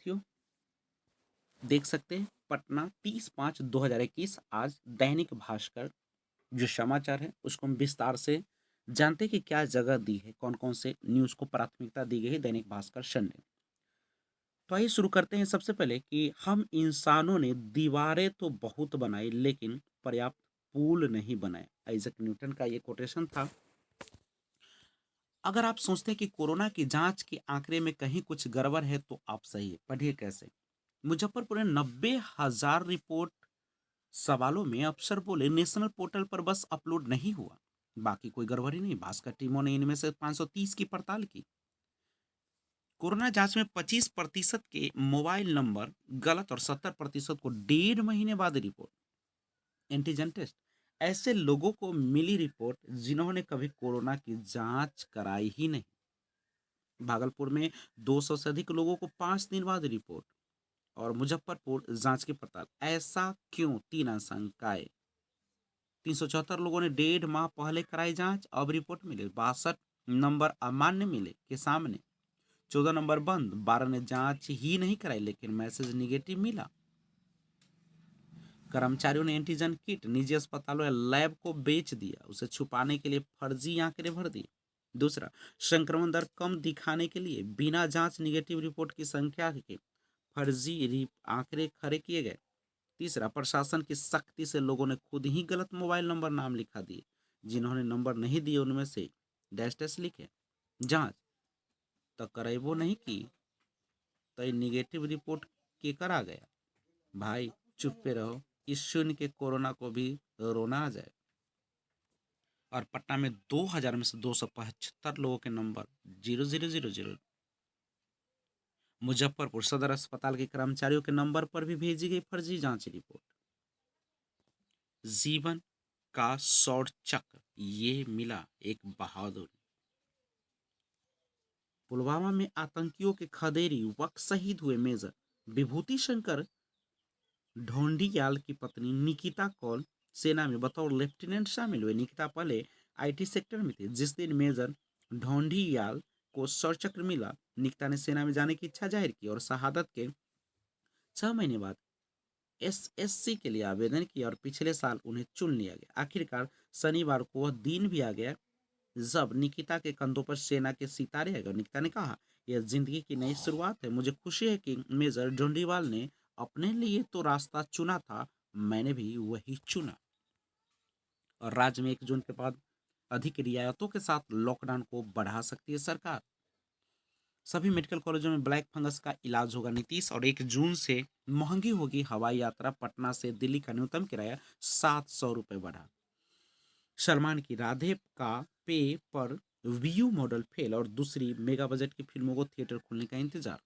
साथियों, देख सकते हैं पटना 30/5/2021। आज दैनिक भास्कर जो समाचार है उसको हम विस्तार से जानते हैं कि क्या जगह दी है, कौन कौन से न्यूज़ को प्राथमिकता दी गई है दैनिक भास्कर संडे। तो आइए शुरू करते हैं। सबसे पहले कि हम इंसानों ने दीवारें तो बहुत बनाई लेकिन पर्याप्त पुल नहीं बनाए। आइजक न्यूटन का ये कोटेशन था। अगर आप सोचते हैं कि कोरोना की जांच के आंकड़े में कहीं कुछ गड़बड़ है तो आप सही है। पढ़िए कैसे। मुजफ्फरपुर में 90,000 रिपोर्ट सवालों में अफसर बोले नेशनल पोर्टल पर बस अपलोड नहीं हुआ, बाकी कोई गड़बड़ी नहीं। भास्कर टीमों ने इनमें से 530 की पड़ताल की। कोरोना जांच में 25% के मोबाइल नंबर गलत और 70% को 1.5 महीने बाद रिपोर्ट। एंटीजन टेस्ट ऐसे लोगों को मिली रिपोर्ट जिन्होंने कभी कोरोना की जांच कराई ही नहीं। भागलपुर में 200 से अधिक लोगों को 5 दिन बाद रिपोर्ट। और मुजफ्फरपुर जांच की पड़ताल। ऐसा क्यों? 3 आशंकाएं। 374 लोगों ने 1.5 माह पहले कराई जांच, अब रिपोर्ट मिले। 62 नंबर अमान्य मिले के सामने। 14 नंबर बंद। 12 ने जांच ही नहीं कराई लेकिन मैसेज निगेटिव मिला। कर्मचारियों ने एंटीजन किट निजी अस्पतालों या लैब को बेच दिया, उसे छुपाने के लिए फर्जी आंकड़े भर दिए। दूसरा, संक्रमण दर कम दिखाने के लिए बिना जांच निगेटिव रिपोर्ट की संख्या के फर्जी आंकड़े खड़े किए गए। तीसरा, प्रशासन की सख्ती से लोगों ने खुद ही गलत मोबाइल नंबर नाम लिखा दिए। जिन्होंने नंबर नहीं दिए उनमें से डैश डैश लिखे। जांच तो करेबो नहीं की तो निगेटिव रिपोर्ट के कर आ गया। भाई चुप पे रहो, इस शून्य के कोरोना को भी रोना आ जाए। और पटना में 2000 में से 275 लोगों के नंबर 0000। मुजफ्फरपुर सदर अस्पताल के कर्मचारियों के नंबर पर भी भेजी गई फर्जी जांच रिपोर्ट। जीवन का शौर्य चक्र ये मिला एक बहादुर। पुलवामा में आतंकियों के खदेरी वक्त शहीद हुए मेजर विभूति शंकर ढोंडियाल की पत्नी निकिता कौल सेना में बतौर लेफ्टिनेंट शामिल हुए। निकिता पहले आईटी सेक्टर में थी। जिस दिन मेजर ढोंडियाल को शौर्य चक्र मिला, निकिता ने सेना में जाने की इच्छा जाहिर की और शहादत के 6 महीने बाद एसएससी के लिए आवेदन किया और पिछले साल उन्हें चुन लिया गया। आखिरकार शनिवार को वह दिन भी आ गया जब निकिता के कंधों पर सेना के सितारे आ गए। निकिता ने कहा, यह जिंदगी की नई शुरुआत है। मुझे खुशी है कि मेजर ढोंडीवाल ने अपने लिए तो रास्ता चुना था, मैंने भी वही चुना। और राज्य में 1 जून के बाद अधिक रियायतों के साथ लॉकडाउन को बढ़ा सकती है सरकार। सभी मेडिकल कॉलेजों में ब्लैक फंगस का इलाज होगा। नीतीश और 1 जून से महंगी होगी हवाई यात्रा। पटना से दिल्ली का न्यूनतम किराया 700 रुपये बढ़ा। सलमान की राधे का पे पर व्यू मॉडल फेल और दूसरी मेगा बजट की फिल्मों को थिएटर खुलने का इंतजार।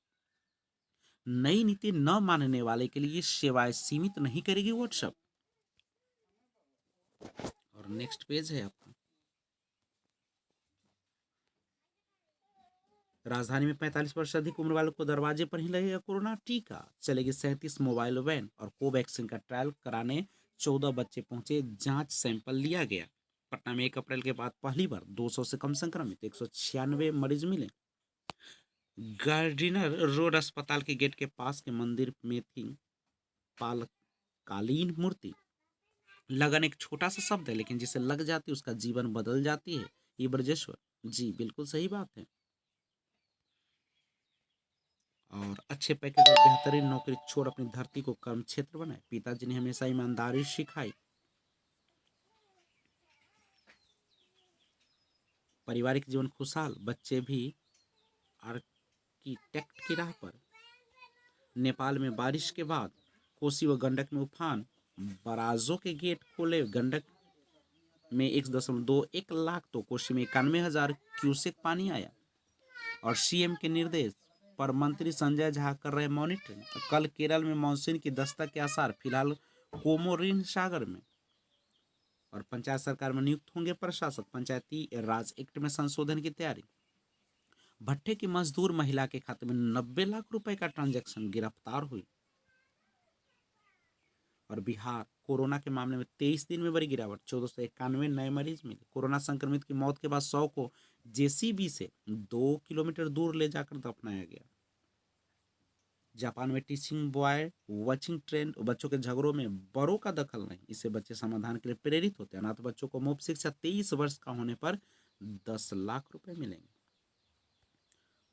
नई नीति न मानने वाले के लिए सेवाएं सीमित नहीं करेगी व्हाट्सएप। और नेक्स्ट पेज है आपका। राजधानी में 45 वर्ष से अधिक उम्र वालों को दरवाजे पर ही लगेगा कोरोना टीका। चलेगी 37 मोबाइल वैन और कोवैक्सीन का ट्रायल कराने 14 बच्चे पहुंचे, जांच सैंपल लिया गया। पटना में 1 अप्रैल के बाद पहली बार 200 से कम संक्रमित, 196 मरीज मिले। गार्डिनर रोड अस्पताल के गेट के पास के मंदिर में थी पालकालीन मूर्ति। लगन एक छोटा सा शब्द है लेकिन जिसे लग जाती है उसका जीवन बदल जाती है। ये ब्रजेश्वर जी बिल्कुल सही बात है। और अच्छे पैकेज और बेहतरीन नौकरी छोड़ अपनी धरती को कर्म क्षेत्र बनाए। पिताजी ने हमेशा ईमानदारी सिखाई। पारिवारिक जीवन खुशहाल, बच्चे भी आर्किटेक्ट की राह पर। नेपाल में बारिश के बाद कोसी व गंडक में उफान। बराजों के गेट खोले। गंडक में 1.21 लाख तो कोसी में 91,000 क्यूसेक पानी आया। और सीएम के निर्देश पर मंत्री संजय झा कर रहे मॉनिटरिंग। कल केरल में मानसून की दस्तक के आसार, फिलहाल कोमोरिन सागर में। और पंचायत सरकार में नियुक्त होंगे प्रशासक। पंचायती राज एक्ट में संशोधन की तैयारी। भट्टे की मजदूर महिला के खाते में 90 लाख रुपए का ट्रांजैक्शन, गिरफ्तार हुई। और बिहार कोरोना के मामले में 23 दिन में बड़ी गिरावट, 1491 नए मरीज मिले। कोरोना संक्रमित की मौत के बाद 100 को जेसीबी से 2 किलोमीटर दूर ले जाकर दफनाया गया। जापान में टीचिंग बॉय वाचिंग ट्रेंड, बच्चों के झगड़ों में बड़ों का दखल नहीं, इससे बच्चे समाधान के लिए प्रेरित होते हैं। अनाथ बच्चों को मुफ्त शिक्षा 23 वर्ष का होने पर 10 लाख रुपए मिलेंगे।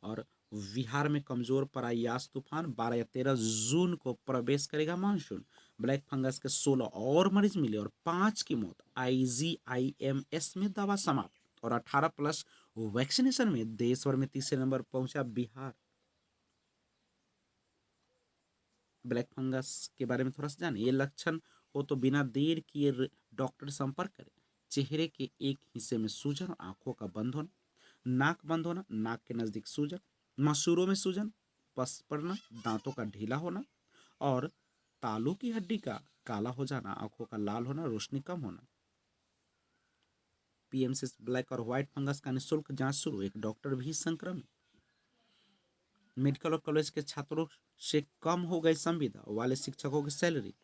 और बिहार में कमजोर पड़ा यास तूफान, 12 या 13 जून को प्रवेश करेगा मानसून। ब्लैक फंगस के 16 और मरीज मिले और 5 की मौत। IGIMS में दवा समाप्त। और 18+ वैक्सीनेशन में देश भर में तीसरे नंबर पहुंचा बिहार। ब्लैक फंगस के बारे में थोड़ा सा जाने, ये लक्षण हो तो बिना देर किए डॉक्टर संपर्क करें। चेहरे के एक हिस्से में सूजन, आंखों का बंद होना, नाक बंद होना, नाक के नजदीक सूजन, मसूड़ों में सूजन, पस पड़ना, दांतों का ढीला होना और तालू की हड्डी का काला हो जाना, आंखों का लाल होना, रोशनी कम होना। PMC ब्लैक और व्हाइट फंगस का निःशुल्क जांच शुरू, एक डॉक्टर भी संक्रमित। मेडिकल और कॉलेज के छात्रों से कम हो गई संविदा वाले शिक्षकों की सैलरी।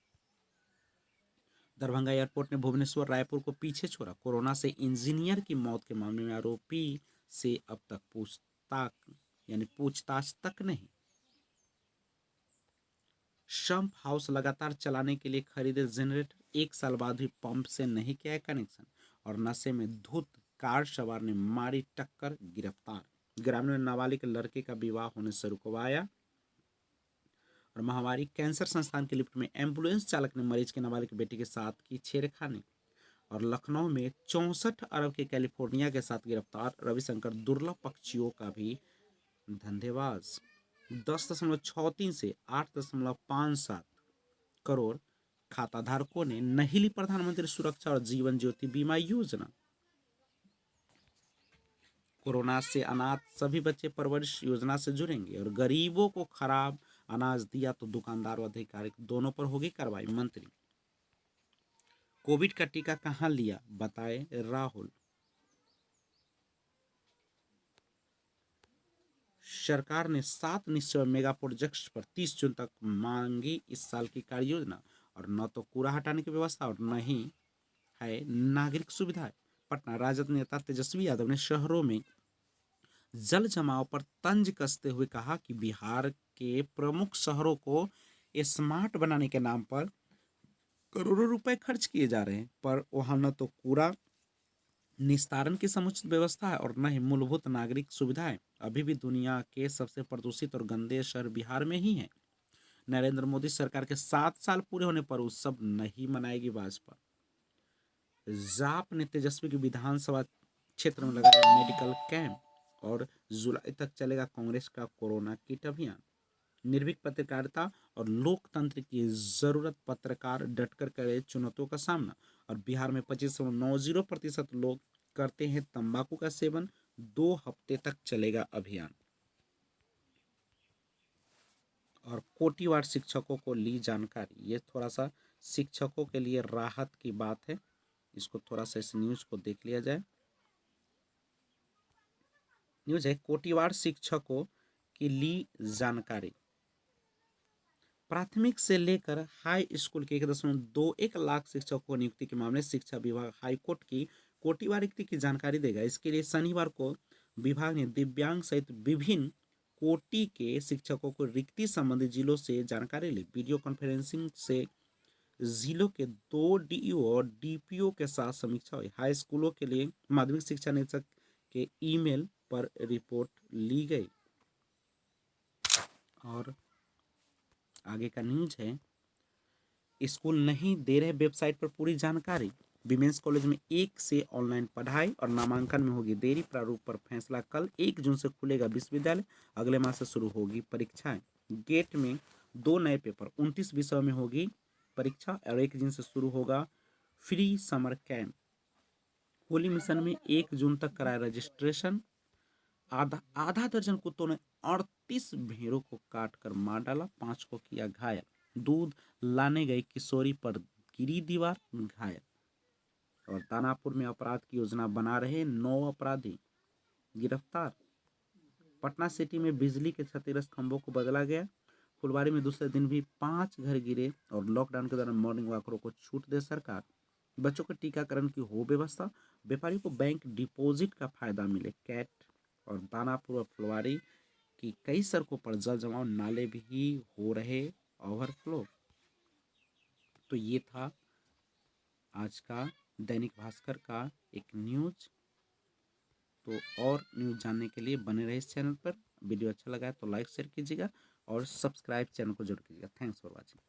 दरभंगा एयरपोर्ट ने भुवनेश्वर रायपुर को पीछे छोड़ा। कोरोना से इंजीनियर की मौत के मामले में आरोपी से अब तक पूछताछ तक नहीं। सम्प हाउस लगातार चलाने के लिए खरीदे जनरेटर, 1 साल बाद भी पंप से नहीं किया है कनेक्शन। और नशे में धुत कार सवार ने मारी टक्कर, गिरफ्तार। ग्रामीण ने नाबालिग लड़के का विवाह होने से रुकवाया। और महामारी, कैंसर संस्थान के लिफ्ट में एम्बुलेंस चालक ने मरीज के नाबालिग बेटी के साथ की छेड़खानी। और लखनऊ में 64 अरब के कैलिफोर्निया के साथ गिरफ्तार रविशंकर दुर्लभ पक्षियों का भी धंधेबाज। 10.63 से 8.57 करोड़ खाता धारकों ने नहीं ली प्रधानमंत्री सुरक्षा और जीवन ज्योति बीमा योजना। कोरोना से अनाथ सभी बच्चे परवरिश योजना से जुड़ेंगे। और गरीबों को खराब अनाज दिया तो दुकानदार व अधिकारी दोनों पर होगी कार्रवाई। मंत्री, कोविड का टीका कहां लिया, बताए राहुल। सरकार ने 7 निश्चय मेगा प्रोजेक्ट्स पर 30 जून तक मांगी इस साल की कार्य योजना। और न तो कूड़ा हटाने की व्यवस्था और न ही है नागरिक सुविधाएं। पटना, राजद नेता तेजस्वी यादव ने शहरों में जल जमाव पर तंज कसते हुए कहा कि बिहार के प्रमुख शहरों को स्मार्ट बनाने के नाम पर करोड़ों रुपए खर्च किए जा रहे हैं, पर वहां न तो कूड़ा निस्तारण की समुचित व्यवस्था है और न ही मूलभूत नागरिक सुविधाएं। अभी भी दुनिया के सबसे प्रदूषित और गंदे शहर बिहार में ही हैं। नरेंद्र मोदी सरकार के 7 साल पूरे होने पर उत्सव नहीं मनाएगी भाजपा। जाप ने तेजस्वी की विधानसभा क्षेत्र में लगाया मेडिकल कैंप। और जुलाई तक चलेगा कांग्रेस का कोरोना किट अभियान। निर्भीक पत्रकारिता और लोकतंत्र की जरूरत, पत्रकार डटकर करे चुनौतियों का सामना। और बिहार में 25.90% लोग करते हैं तंबाकू का सेवन, 2 हफ्ते तक चलेगा अभियान। और कोटिवार शिक्षकों को ली जानकारी, ये थोड़ा सा शिक्षकों के लिए राहत की बात है। इसको थोड़ा सा इस न्यूज को देख लिया जाए। न्यूज है, कोटिवार शिक्षकों की ली जानकारी। प्राथमिक से लेकर हाई स्कूल के 1.21 लाख शिक्षकों को नियुक्ति के मामले शिक्षा विभाग हाईकोर्ट की कोटिवार रिक्ति की जानकारी देगा। इसके लिए शनिवार को विभाग ने दिव्यांग सहित विभिन्न कोटि के शिक्षकों को रिक्ति संबंधी जिलों से जानकारी ली। वीडियो कॉन्फ्रेंसिंग से जिलों के 2 DEO और DPO के साथ समीक्षा हुई। हाई स्कूलों के लिए माध्यमिक शिक्षा निदेशक के ईमेल पर रिपोर्ट ली गई। और आगे का न्यूज है, स्कूल नहीं दे रहे वेबसाइट पर पूरी जानकारी। विमेंस कॉलेज में 1 से ऑनलाइन पढ़ाई और नामांकन में होगी देरी, प्रारूप पर फैसला कल। 1 जून से खुलेगा विश्वविद्यालय, अगले माह से शुरू होगी परीक्षाएं। गेट में 2 नए पेपर, 29 विषयों में होगी परीक्षा और 1 जून से शुरू होगा free summer camp. Holi mission में 1 जून तक कराया रजिस्ट्रेशन। आधा दर्जन कुत्तों ने 38 भेड़ों को काट कर मार डाला, 5 को किया घायल। दूध लाने गई किशोरी पर गिरी दीवार, घायल। और दानापुर में अपराध की योजना बना रहे 9 अपराधी गिरफ्तार। पटना सिटी में बिजली के 36 खंभों को बदला गया। फुलवारी में दूसरे दिन भी 5 घर गिरे। और लॉकडाउन के दौरान मॉर्निंग वॉकरों को छूट दे सरकार। बच्चों के टीकाकरण की हो व्यवस्था, व्यापारी को बैंक डिपॉजिट का फायदा मिले, कैट। और दानापुर और फुलवारी कि कई सड़कों पर जल जमाव, नाले भी हो रहे ओवरफ्लो। तो ये था आज का दैनिक भास्कर का एक न्यूज। तो और न्यूज जानने के लिए बने रहे इस चैनल पर। वीडियो अच्छा लगा है तो लाइक शेयर कीजिएगा और सब्सक्राइब चैनल को जरूर कीजिएगा। Thanks for watching.